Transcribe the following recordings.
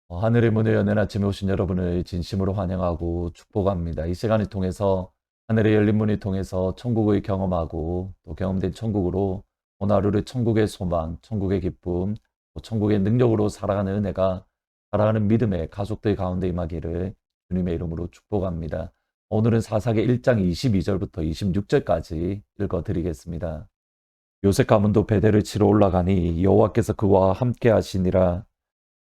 하늘의 문을 여는 아침에 오신 여러분을 진심으로 환영하고 축복합니다. 이 시간을 통해서 하늘의 열린 문을 통해서 천국을 경험하고 또 경험된 천국으로 오늘 하루를 천국의 소망, 천국의 기쁨, 또 천국의 능력으로 살아가는 은혜가 살아가는 믿음의 가족들 가운데 임하기를 주님의 이름으로 축복합니다. 오늘은 사사기 1장 22절부터 26절까지 읽어드리겠습니다. 요셉 가문도 베델을 치러 올라가니 여호와께서 그와 함께 하시니라.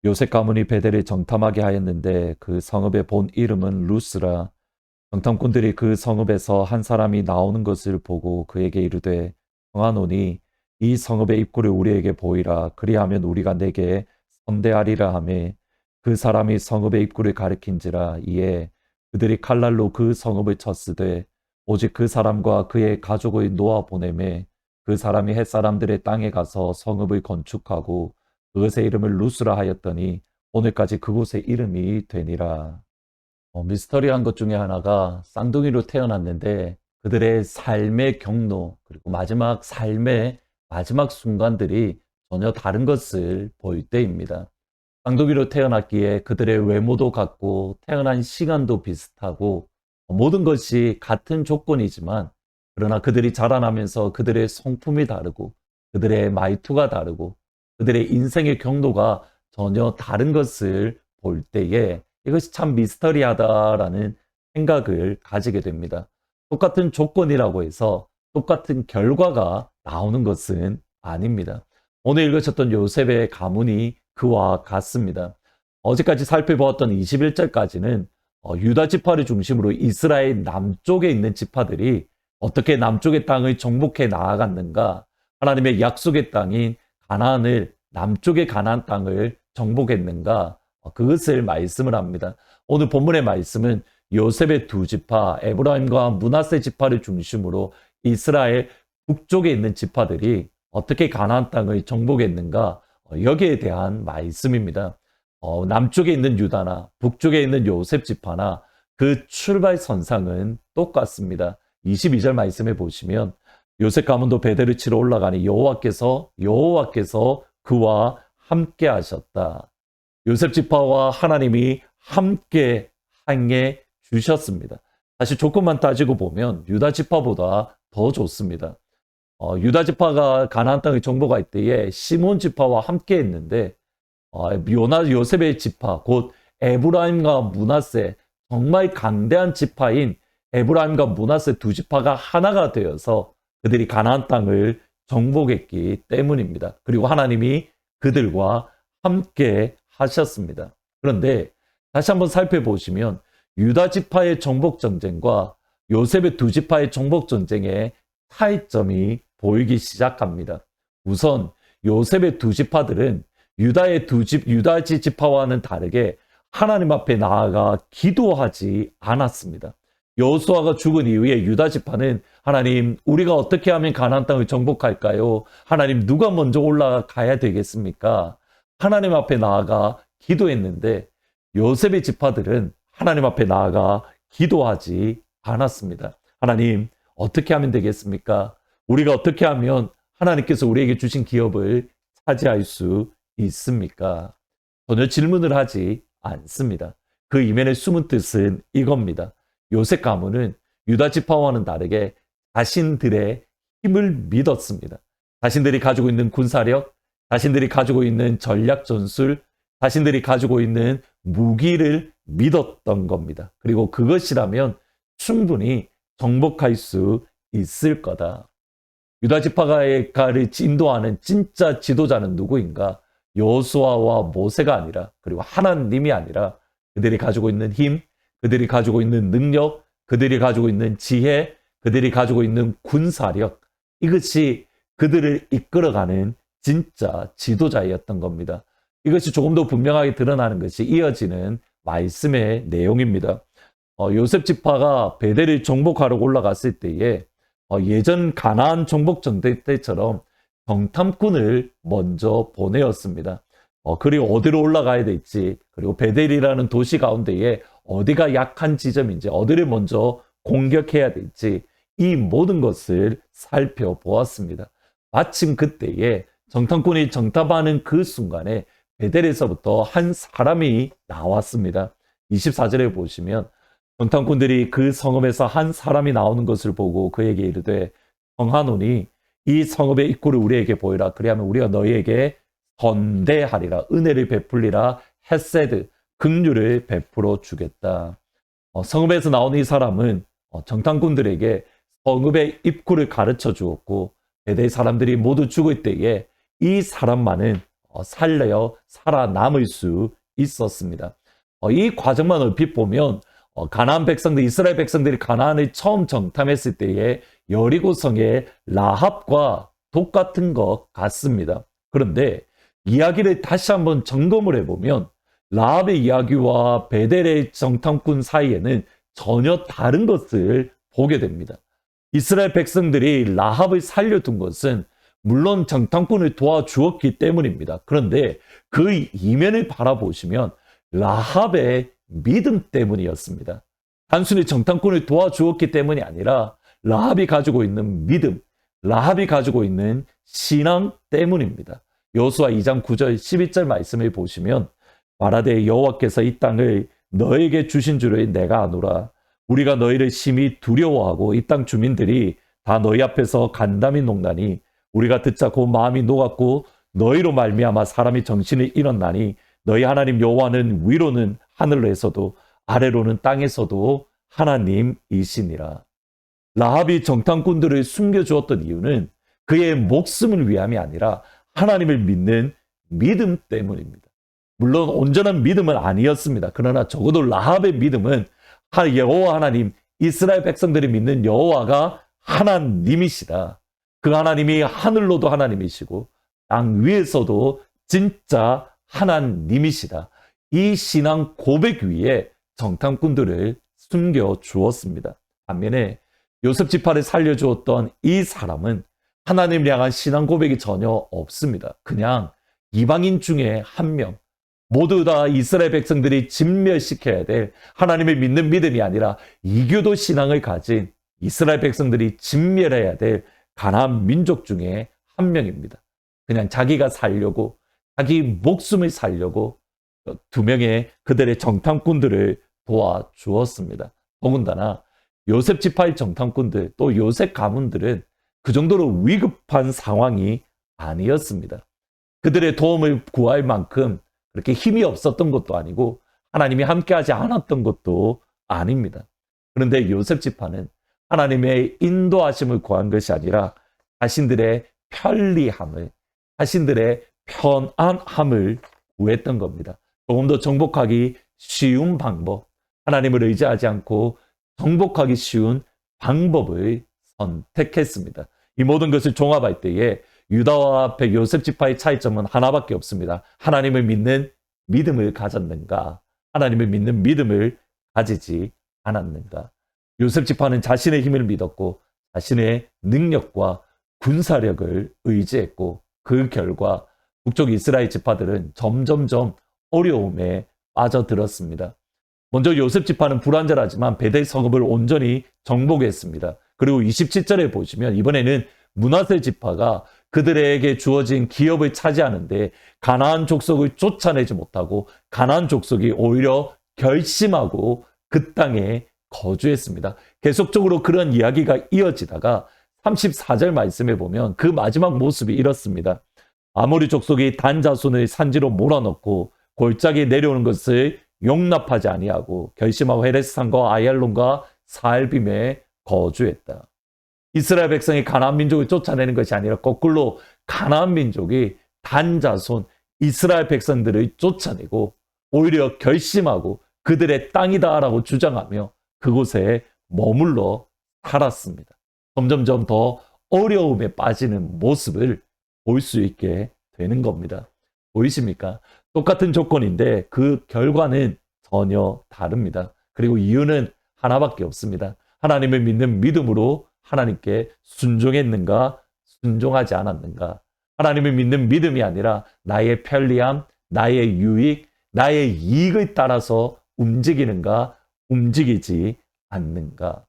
요셉 가문이 베델을 정탐하게 하였는데 그 성읍의 본 이름은 루스라. 정탐꾼들이 그 성읍에서 한 사람이 나오는 것을 보고 그에게 이르되 청하노니 이 성읍의 입구를 우리에게 보이라. 그리하면 우리가 내게 선대하리라 하매 그 사람이 성읍의 입구를 가리킨지라. 이에 그들이 칼날로 그 성읍을 쳤으되 오직 그 사람과 그의 가족의 놓아 보내매 그 사람이 햇사람들의 땅에 가서 성읍을 건축하고 그것의 이름을 루스라 하였더니 오늘까지 그곳의 이름이 되니라. 미스터리한 것 중에 하나가 쌍둥이로 태어났는데 그들의 삶의 경로 그리고 마지막 삶의 마지막 순간들이 전혀 다른 것을 보일 때입니다. 쌍둥이로 태어났기에 그들의 외모도 같고 태어난 시간도 비슷하고 모든 것이 같은 조건이지만 그러나 그들이 자라나면서 그들의 성품이 다르고 그들의 말투가 다르고 그들의 인생의 경로가 전혀 다른 것을 볼 때에 이것이 참 미스터리하다라는 생각을 가지게 됩니다. 똑같은 조건이라고 해서 똑같은 결과가 나오는 것은 아닙니다. 오늘 읽으셨던 요셉의 가문이 그와 같습니다. 어제까지 살펴보았던 21절까지는 유다 지파를 중심으로 이스라엘 남쪽에 있는 지파들이 어떻게 남쪽의 땅을 정복해 나아갔는가, 하나님의 약속의 땅인 가나안을 남쪽의 가나안 땅을 정복했는가, 그것을 말씀을 합니다. 오늘 본문의 말씀은 요셉의 두 지파 에브라임과 므낫세 지파를 중심으로 이스라엘 북쪽에 있는 지파들이 어떻게 가나안 땅을 정복했는가, 여기에 대한 말씀입니다. 남쪽에 있는 유다나 북쪽에 있는 요셉 지파나 그 출발선상은 똑같습니다. 22절 말씀해 보시면 요셉 가문도 베델을 치러 올라가니 여호와께서 그와 함께 하셨다. 요셉 지파와 하나님이 함께 행해 주셨습니다. 사실 조건만 따지고 보면 유다 지파보다 더 좋습니다. 유다 지파가 가나안 땅을 정복할 때에 시몬 지파와 함께 했는데 요셉의 지파 곧 에브라임과 므낫세, 정말 강대한 지파인 에브라임과 므낫세 두 지파가 하나가 되어서 그들이 가나안 땅을 정복했기 때문입니다. 그리고 하나님이 그들과 함께 하셨습니다. 그런데 다시 한번 살펴보시면 유다 지파의 정복 전쟁과 요셉의 두 지파의 정복 전쟁의 차이점이 보이기 시작합니다. 우선 요셉의 두 지파들은 유다 지파와는 다르게 하나님 앞에 나아가 기도하지 않았습니다. 여호수아가 죽은 이후에 유다 지파는 하나님, 우리가 어떻게 하면 가나안 땅을 정복할까요? 하나님, 누가 먼저 올라가야 되겠습니까? 하나님 앞에 나아가 기도했는데 요셉의 지파들은 하나님 앞에 나아가 기도하지 않았습니다. 하나님, 어떻게 하면 되겠습니까? 우리가 어떻게 하면 하나님께서 우리에게 주신 기업을 차지할 수 있습니까? 전혀 질문을 하지 않습니다. 그 이면의 숨은 뜻은 이겁니다. 요셉 가문은 유다 지파와는 다르게 자신들의 힘을 믿었습니다. 자신들이 가지고 있는 군사력, 자신들이 가지고 있는 전략 전술, 자신들이 가지고 있는 무기를 믿었던 겁니다. 그리고 그것이라면 충분히 정복할 수 있을 거다. 유다 지파가를 인도하는 진짜 지도자는 누구인가? 여호수아와 모세가 아니라, 그리고 하나님이 아니라 그들이 가지고 있는 힘, 그들이 가지고 있는 능력, 그들이 가지고 있는 지혜, 그들이 가지고 있는 군사력, 이것이 그들을 이끌어가는 진짜 지도자였던 겁니다. 이것이 조금 더 분명하게 드러나는 것이 이어지는 말씀의 내용입니다. 요셉 지파가 베델을 정복하러 올라갔을 때에 예전 가나안 정복 전쟁 때처럼 정탐꾼을 먼저 보내었습니다. 그리고 어디로 올라가야 될지, 그리고 베델이라는 도시 가운데에 어디가 약한 지점인지, 어디를 먼저 공격해야 될지, 이 모든 것을 살펴보았습니다. 마침 그때에 정탐꾼이 정탐하는 그 순간에 베델에서부터 한 사람이 나왔습니다. 24절에 보시면 정탐꾼들이 그 성읍에서 한 사람이 나오는 것을 보고 그에게 이르되 청하노니 이 성읍의 입구를 우리에게 보이라. 그리하면 우리가 너희에게 선대하리라. 은혜를 베풀리라. 헤세드, 긍휼을 베풀어 주겠다. 성읍에서 나오는 이 사람은 정탐꾼들에게 성읍의 입구를 가르쳐 주었고 베델 사람들이 모두 죽을 때에 이 사람만은 살아남을 수 있었습니다. 이 과정만 얼핏 보면 가나안 백성들, 이스라엘 백성들이 가나안을 처음 정탐했을 때에 여리고성의 라합과 똑같은 것 같습니다. 그런데 이야기를 다시 한번 점검을 해보면 라합의 이야기와 베델의 정탐꾼 사이에는 전혀 다른 것을 보게 됩니다. 이스라엘 백성들이 라합을 살려둔 것은 물론 정탐꾼을 도와주었기 때문입니다. 그런데 그 이면을 바라보시면 라합의 믿음 때문이었습니다. 단순히 정탐꾼을 도와주었기 때문이 아니라 라합이 가지고 있는 믿음, 라합이 가지고 있는 신앙 때문입니다. 여호수아 2장 9절 12절 말씀을 보시면 말하되 여호와께서 이 땅을 너에게 주신 줄을 내가 아노라. 우리가 너희를 심히 두려워하고 이 땅 주민들이 다 너희 앞에서 간담이 녹나니 우리가 듣자 곧 마음이 녹았고 너희로 말미암아 사람이 정신을 잃었나니 너희 하나님 여호와는 위로는 하늘에서도 아래로는 땅에서도 하나님이시니라. 라합이 정탐꾼들을 숨겨주었던 이유는 그의 목숨을 위함이 아니라 하나님을 믿는 믿음 때문입니다. 물론 온전한 믿음은 아니었습니다. 그러나 적어도 라합의 믿음은 여호와 하나님, 이스라엘 백성들이 믿는 여호와가 하나님이시다. 그 하나님이 하늘로도 하나님이시고 땅 위에서도 진짜 하나님이시다. 이 신앙 고백 위에 정탐꾼들을 숨겨 주었습니다. 반면에 요셉 지파를 살려주었던 이 사람은 하나님을 향한 신앙 고백이 전혀 없습니다. 그냥 이방인 중에 한 명, 모두 다 이스라엘 백성들이 진멸시켜야 될 하나님을 믿는 믿음이 아니라 이교도 신앙을 가진 이스라엘 백성들이 진멸해야 될 가나안 민족 중에 한 명입니다. 그냥 자기가 살려고, 자기 목숨을 살려고 두 명의 그들의 정탐꾼들을 도와주었습니다. 더군다나 요셉 지파의 정탐꾼들, 또 요셉 가문들은 그 정도로 위급한 상황이 아니었습니다. 그들의 도움을 구할 만큼 그렇게 힘이 없었던 것도 아니고 하나님이 함께하지 않았던 것도 아닙니다. 그런데 요셉 지파는 하나님의 인도하심을 구한 것이 아니라 자신들의 편리함을, 자신들의 편안함을 구했던 겁니다. 조금 더 정복하기 쉬운 방법, 하나님을 의지하지 않고 정복하기 쉬운 방법을 선택했습니다. 이 모든 것을 종합할 때에 유다와 요셉 지파의 차이점은 하나밖에 없습니다. 하나님을 믿는 믿음을 가졌는가? 하나님을 믿는 믿음을 가지지 않았는가? 요셉 지파는 자신의 힘을 믿었고 자신의 능력과 군사력을 의지했고 그 결과 북쪽 이스라엘 지파들은 점점점 어려움에 빠져들었습니다. 먼저 요셉 지파는 불완전하지만 베델 성읍을 온전히 정복했습니다. 그리고 27절에 보시면 이번에는 므낫세 지파가 그들에게 주어진 기업을 차지하는데 가나안 족속을 쫓아내지 못하고 가나안 족속이 오히려 결심하고 그 땅에 거주했습니다. 계속적으로 그런 이야기가 이어지다가 34절 말씀에 보면 그 마지막 모습이 이렇습니다. 아모리 족속이 단 자손을 산지로 몰아넣고 골짜기에 내려오는 것을 용납하지 아니하고 결심하고 헤레스산과 아얄론과 사알빔에 거주했다. 이스라엘 백성이 가나안 민족을 쫓아내는 것이 아니라 거꾸로 가나안 민족이 단 자손 이스라엘 백성들을 쫓아내고 오히려 결심하고 그들의 땅이다라고 주장하며 그곳에 머물러 살았습니다. 점점점 더 어려움에 빠지는 모습을 볼 수 있게 되는 겁니다. 보이십니까? 똑같은 조건인데 그 결과는 전혀 다릅니다. 그리고 이유는 하나밖에 없습니다. 하나님을 믿는 믿음으로 하나님께 순종했는가, 순종하지 않았는가. 하나님을 믿는 믿음이 아니라 나의 편리함, 나의 유익, 나의 이익을 따라서 움직이는가, 움직이지 않는가.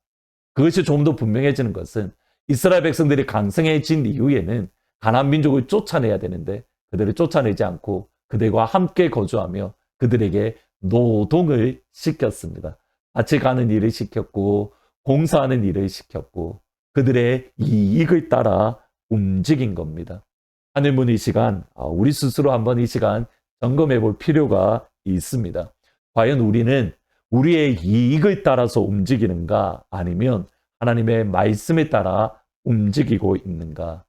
그것이 좀 더 분명해지는 것은 이스라엘 백성들이 강성해진 이후에는 가나안 민족을 쫓아내야 되는데 그들을 쫓아내지 않고 그들과 함께 거주하며 그들에게 노동을 시켰습니다. 같이 가는 일을 시켰고 공사하는 일을 시켰고 그들의 이익을 따라 움직인 겁니다. 하늘문 이 시간, 우리 스스로 한번 이 시간 점검해 볼 필요가 있습니다. 과연 우리는 우리의 이익을 따라서 움직이는가 아니면 하나님의 말씀에 따라 움직이고 있는가?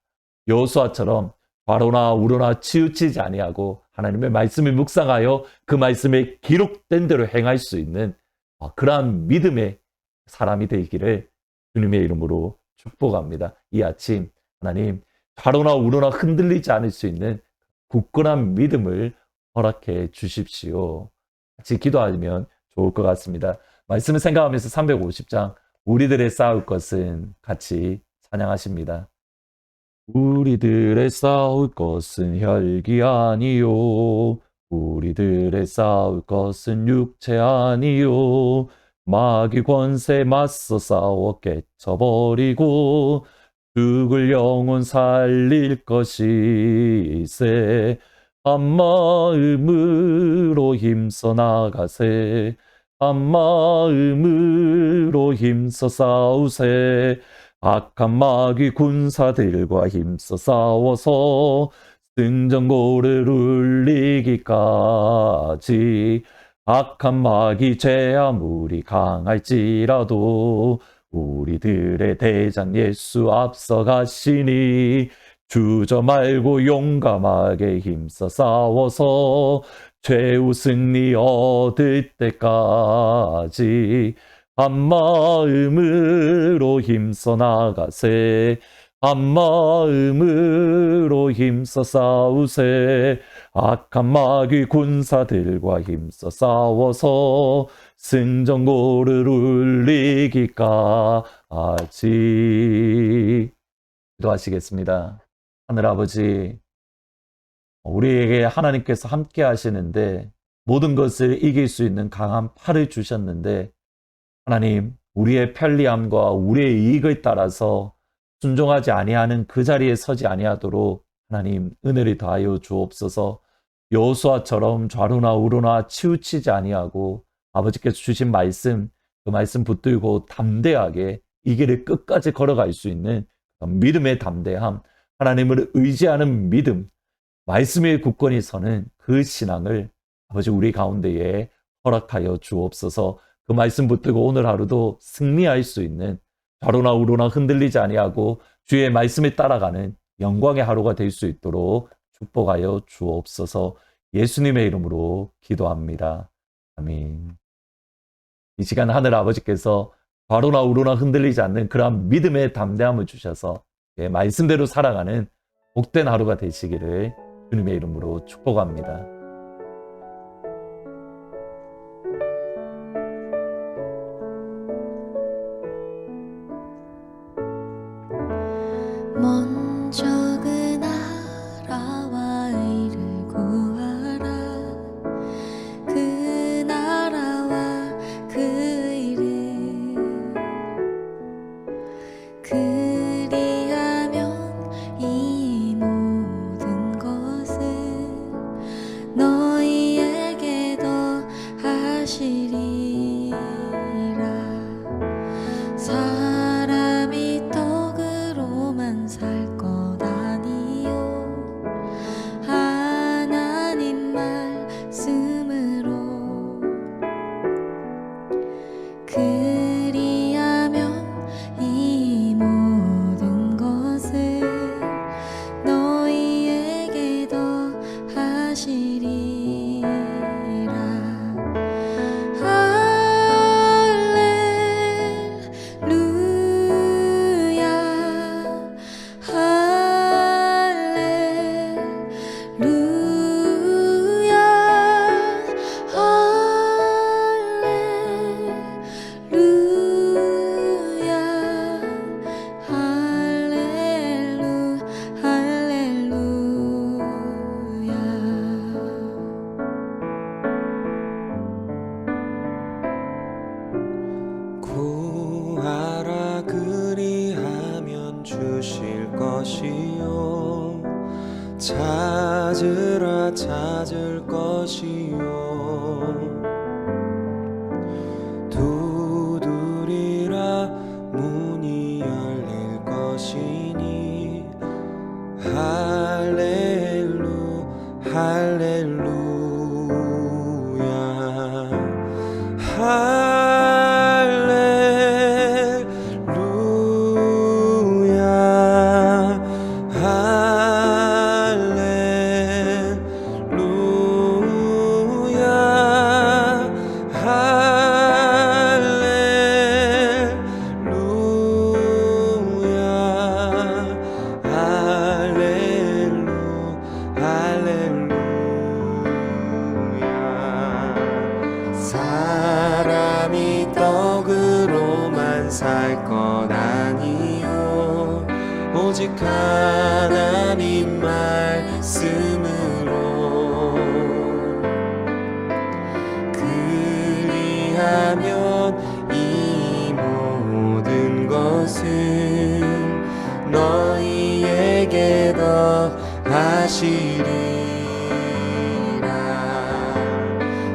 여호수아처럼 과로나 우로나 치우치지 아니하고 하나님의 말씀을 묵상하여 그 말씀에 기록된 대로 행할 수 있는 그러한 믿음의 사람이 되기를 주님의 이름으로 축복합니다. 이 아침 하나님 과로나 우로나 흔들리지 않을 수 있는 굳건한 믿음을 허락해 주십시오. 같이 기도하면 좋을 것 같습니다. 말씀을 생각하면서 350장 우리들의 싸울 것은 같이 찬양하십니다. 우리들의 싸울 것은 혈기 아니요 우리들의 싸울 것은 육체 아니요 마귀 권세 맞서 싸워 깨쳐버리고 죽을 영혼 살릴 것이세 한마음으로 힘써 나가세 한마음으로 힘써 싸우세 악한 마귀 군사들과 힘써 싸워서 승전고를 울리기까지 악한 마귀 죄 아무리 강할지라도 우리들의 대장 예수 앞서가시니 주저 말고 용감하게 힘써 싸워서 최후 승리 얻을 때까지 한마음으로 힘써 나가세 한마음으로 힘써 싸우세 악한 마귀 군사들과 힘써 싸워서 승전고를 울리기까지. 기도하시겠습니다. 하늘아버지, 우리에게 하나님께서 함께 하시는데 모든 것을 이길 수 있는 강한 팔을 주셨는데 하나님, 우리의 편리함과 우리의 이익을 따라서 순종하지 아니하는 그 자리에 서지 아니하도록 하나님 은혜를 더하여 주옵소서. 여호수아처럼 좌로나 우로나 치우치지 아니하고 아버지께서 주신 말씀, 그 말씀 붙들고 담대하게 이 길을 끝까지 걸어갈 수 있는 믿음의 담대함, 하나님을 의지하는 믿음, 말씀에 굳건히 서는 그 신앙을 아버지 우리 가운데에 허락하여 주옵소서. 그 말씀 붙들고 오늘 하루도 승리할 수 있는 좌로나 우로나 흔들리지 아니하고 주의 말씀에 따라가는 영광의 하루가 될 수 있도록 축복하여 주옵소서. 예수님의 이름으로 기도합니다. 아멘. 이 시간 하늘 아버지께서 좌로나 우로나 흔들리지 않는 그러한 믿음의 담대함을 주셔서 말씀대로 살아가는 복된 하루가 되시기를 주님의 이름으로 축복합니다. 먼저 그 나라와 의를 구하라 그 나라와 그 의를 그리하면 이 모든 것을 하나님 말씀으로 그리하면 이 모든 것을 너희에게 더하시리라.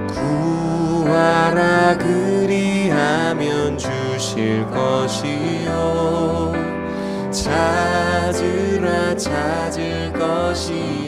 구하라 그리하면 주실 것이요 찾으라 찾을 것이요